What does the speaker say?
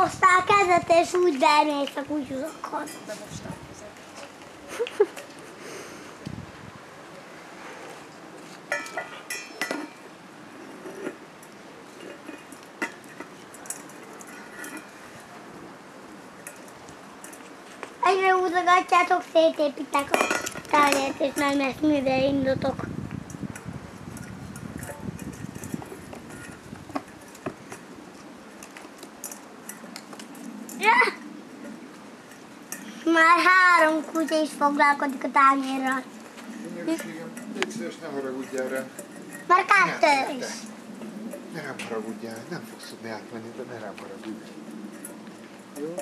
Bemostál kezet, és úgy bemész a kutyuzokhoz. Bemostál kezet. Egyre húzogatjátok, szétépítek a tányért, és nem lesz mire indultok. Már 3 kutya is foglalkozik a tányérral. Könyörűségem, légy szíves, ne haragudjál rá. Már 2 is. Ne rám haragudjál, nem fogsz tudni átmenni, de ne rám haragudj. Jó?